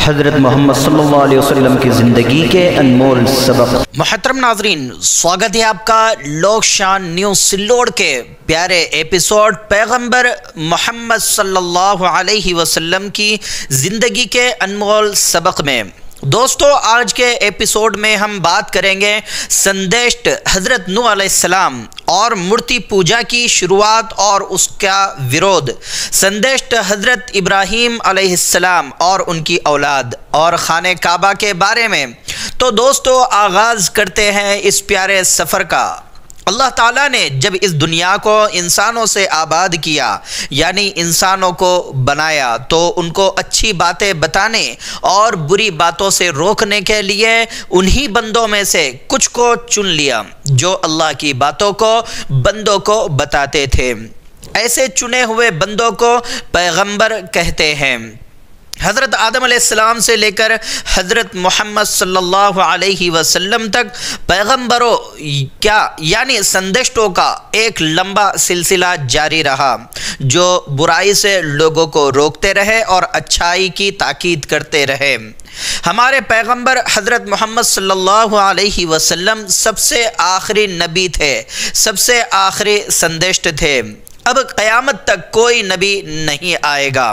حضرت محمد صلی اللہ علیہ وسلم کی زندگی کے انمول سبق۔ محترم ناظرین، سواگت ہے آپ کا لوک شان نیوز سلوڑ کے پیارے ایپیسوڈ پیغمبر محمد صلی اللہ علیہ وسلم کی زندگی کے انمول سبق میں۔ دوستو، آج کے ایپیسوڈ میں ہم بات کریں گے سندیشٹ حضرت نوح علیہ السلام اور مورتی پوجا کی شروعات اور اس کا ورود، سندیشٹ حضرت ابراہیم علیہ السلام اور ان کی اولاد اور خانہ کعبہ کے بارے میں۔ تو دوستو، آغاز کرتے ہیں اس پیارے سفر کا۔ اللہ تعالیٰ نے جب اس دنیا کو انسانوں سے آباد کیا، یعنی انسانوں کو بنایا، تو ان کو اچھی باتیں بتانے اور بری باتوں سے روکنے کے لیے انہی بندوں میں سے کچھ کو چن لیا جو اللہ کی باتوں کو بندوں کو بتاتے تھے۔ ایسے چنے ہوئے بندوں کو پیغمبر کہتے ہیں۔ حضرت آدم علیہ السلام سے لے کر حضرت محمد صلی اللہ علیہ وسلم تک پیغمبروں یعنی سندیشٹوں کا ایک لمبا سلسلہ جاری رہا، جو برائی سے لوگوں کو روکتے رہے اور اچھائی کی تاکید کرتے رہے۔ ہمارے پیغمبر حضرت محمد صلی اللہ علیہ وسلم سب سے آخری نبی تھے، سب سے آخری سندیشٹ تھے۔ اب قیامت تک کوئی نبی نہیں آئے گا۔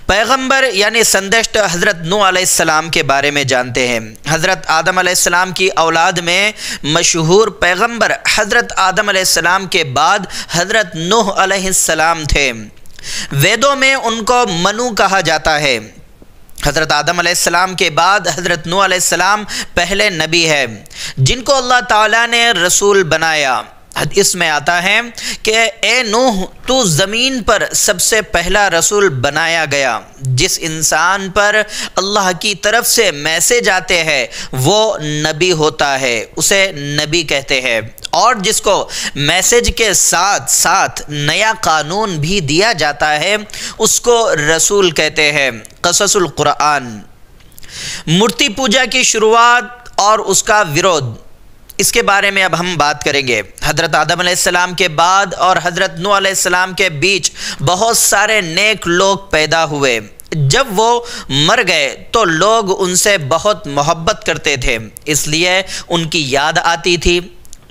پیغمبر یعنی سندیشٹ حضرت نوح علیہ السلام کے بارے میں جانتے ہیں۔ حضرت آدم علیہ السلام کی اولاد میں مشہور پیغمبر حضرت آدم علیہ السلام کے بعد حضرت نوح علیہ السلام تھے۔ ویدوں میں ان کو منو کہا جاتا ہے۔ حضرت آدم علیہ السلام کے بعد حضرت نوح علیہ السلام پہلے نبی ہے جن کو اللہ تعالیٰ نے رسول بنایا۔ اس میں آتا ہے کہ اے نوح، تو زمین پر سب سے پہلا رسول بنایا گیا۔ جس انسان پر اللہ کی طرف سے میسج آتے ہیں وہ نبی ہوتا ہے، اسے نبی کہتے ہیں، اور جس کو میسج کے ساتھ ساتھ نیا قانون بھی دیا جاتا ہے اس کو رسول کہتے ہیں۔ قصص القرآن۔ مورتی پوجا کی شروعات اور اس کا ورود، اس کے بارے میں اب ہم بات کریں گے۔ حضرت آدم علیہ السلام کے بعد اور حضرت نوح علیہ السلام کے بیچ بہت سارے نیک لوگ پیدا ہوئے۔ جب وہ مر گئے تو لوگ ان سے بہت محبت کرتے تھے، اس لیے ان کی یاد آتی تھی۔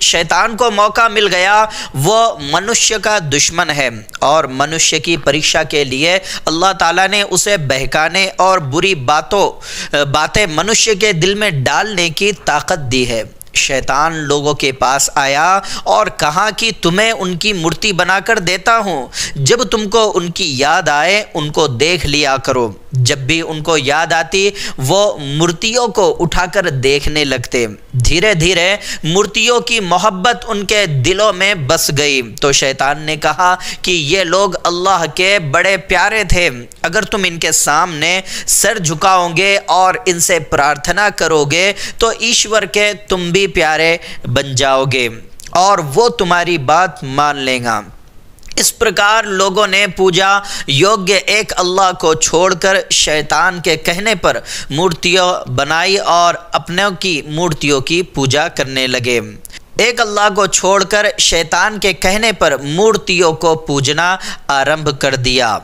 شیطان کو موقع مل گیا، وہ منشیہ کا دشمن ہے اور منشیہ کی پریکشا کے لیے اللہ تعالیٰ نے اسے بہکانے اور بری باتیں منشیہ کے دل میں ڈالنے کی طاقت دی ہے۔ شیطان لوگوں کے پاس آیا اور کہا کہ تمہیں ان کی مورتی بنا کر دیتا ہوں، جب تم کو ان کی یاد آئے ان کو دیکھ لیا کرو۔ جب بھی ان کو یاد آتی وہ مورتیوں کو اٹھا کر دیکھنے لگتے۔ دھیرے دھیرے مورتیوں کی محبت ان کے دلوں میں بس گئی تو شیطان نے کہا کہ یہ لوگ اللہ کے بڑے پیارے تھے، اگر تم ان کے سامنے سر جھکاؤ گے اور ان سے پرارتھنا کرو گے تو ایشور کے تم بھی پیارے بن جاؤ گے اور وہ تمہاری بات مان لیں گا۔ اس پرکار لوگوں نے پوجا یوگیہ ایک اللہ کو چھوڑ کر شیطان کے کہنے پر مورتیاں بنائی اور اپنوں کی مورتیوں کی پوجا کرنے لگے۔ ایک اللہ کو چھوڑ کر شیطان کے کہنے پر مورتیوں کو پوجنا آرمبھ کر دیا۔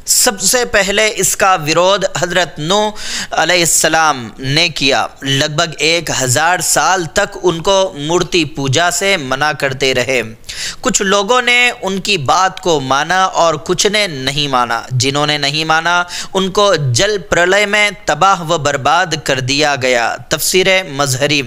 سب سے پہلے اس کا ورود حضرت نوح علیہ السلام نے کیا۔ لگ بھگ 1000 سال تک ان کو مورتی پوجا سے منع کرتے رہے۔ کچھ لوگوں نے ان کی بات کو مانا اور کچھ نے نہیں مانا۔ جنہوں نے نہیں مانا ان کو جل پرلے میں تباہ و برباد کر دیا گیا۔ تفسیر مظہری۔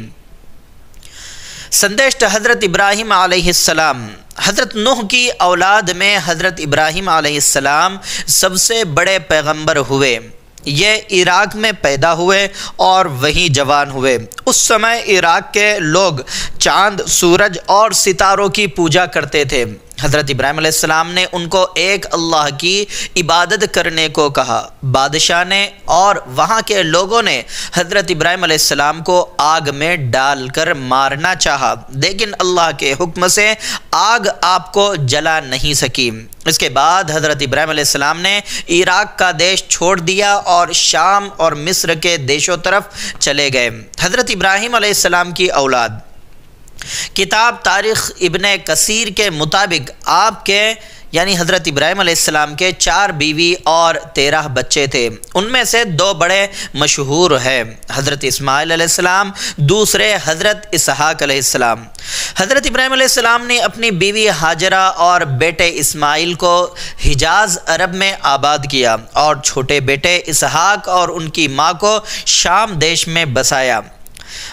سندیشٹ حضرت ابراہیم علیہ السلام۔ حضرت نوح کی اولاد میں حضرت ابراہیم علیہ السلام سب سے بڑے پیغمبر ہوئے۔ یہ عراق میں پیدا ہوئے اور وہیں جوان ہوئے۔ اس سمے عراق کے لوگ چاند، سورج اور ستاروں کی پوجا کرتے تھے۔ حضرت ابراہیم علیہ السلام نے ان کو ایک اللہ کی عبادت کرنے کو کہا۔ بادشاہ نے اور وہاں کے لوگوں نے حضرت ابراہیم علیہ السلام کو آگ میں ڈال کر مارنا چاہا، لیکن اللہ کے حکم سے آگ آپ کو جلا نہیں سکی۔ اس کے بعد حضرت ابراہیم علیہ السلام نے عراق کا دیش چھوڑ دیا اور شام اور مصر کے دیشوں طرف چلے گئے۔ حضرت ابراہیم علیہ السلام کی اولاد۔ کتاب تاریخ ابن کثیر کے مطابق آپ کے یعنی حضرت ابراہیم علیہ السلام کے 4 بیوی اور 13 بچے تھے۔ ان میں سے 2 بڑے مشہور ہیں، حضرت اسماعیل علیہ السلام، دوسرے حضرت اسحاق علیہ السلام۔ حضرت ابراہیم علیہ السلام نے اپنی بیوی ہاجرہ اور بیٹے اسماعیل کو حجاز عرب میں آباد کیا اور چھوٹے بیٹے اسحاق اور ان کی ماں کو شام دیش میں بسایا۔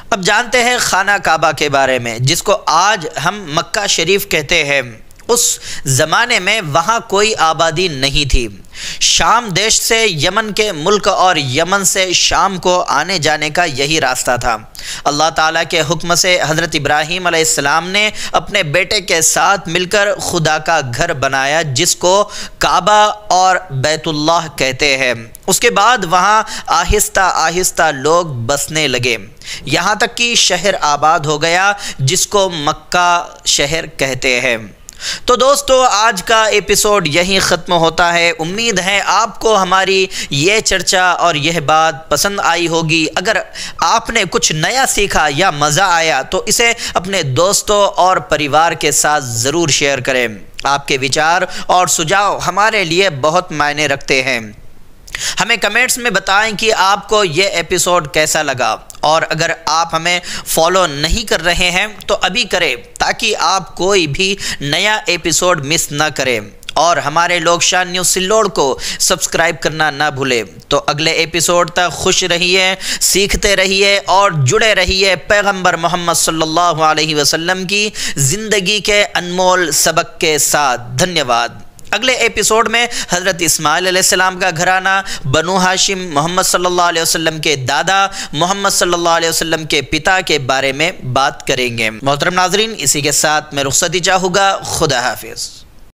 اب جانتے ہیں خانہ کعبہ کے بارے میں، جس کو آج ہم مکہ شریف کہتے ہیں۔ اس زمانے میں وہاں کوئی آبادی نہیں تھی۔ شام دیش سے یمن کے ملک اور یمن سے شام کو آنے جانے کا یہی راستہ تھا۔ اللہ تعالیٰ کے حکم سے حضرت ابراہیم علیہ السلام نے اپنے بیٹے کے ساتھ مل کر خدا کا گھر بنایا، جس کو کعبہ اور بیت اللہ کہتے ہیں۔ اس کے بعد وہاں آہستہ آہستہ لوگ بسنے لگے، یہاں تک کہ شہر آباد ہو گیا، جس کو مکہ شہر کہتے ہیں۔ تو دوستو، آج کا ایپیسوڈ یہیں ختم ہوتا ہے۔ امید ہے آپ کو ہماری یہ چرچا اور یہ بات پسند آئی ہوگی۔ اگر آپ نے کچھ نیا سیکھا یا مزہ آیا تو اسے اپنے دوستوں اور پریوار کے ساتھ ضرور شیئر کریں۔ آپ کے وچار اور سجھاؤ ہمارے لیے بہت معنی رکھتے ہیں۔ ہمیں کمنٹس میں بتائیں کہ آپ کو یہ ایپیسوڈ کیسا لگا، اور اگر آپ ہمیں فالو نہیں کر رہے ہیں تو ابھی کریں، تاکہ آپ کوئی بھی نیا ایپیسوڈ مس نہ کریں، اور ہمارے لوگ شان نیوز سلوڑ کو سبسکرائب کرنا نہ بھولیں۔ تو اگلے ایپیسوڈ تک خوش رہیے، سیکھتے رہیے اور جڑے رہیے پیغمبر محمد صلی اللہ علیہ وسلم کی زندگی کے انمول سبق کے ساتھ۔ دھنیہ واد۔ اگلے ایپیسوڈ میں حضرت اسماعیل علیہ السلام کا گھرانہ، بنو ہاشم، محمد صلی اللہ علیہ وسلم کے دادا، محمد صلی اللہ علیہ وسلم کے پتا کے بارے میں بات کریں گے۔ محترم ناظرین، اسی کے ساتھ میں رخصتی چاہوں گا۔ خدا حافظ۔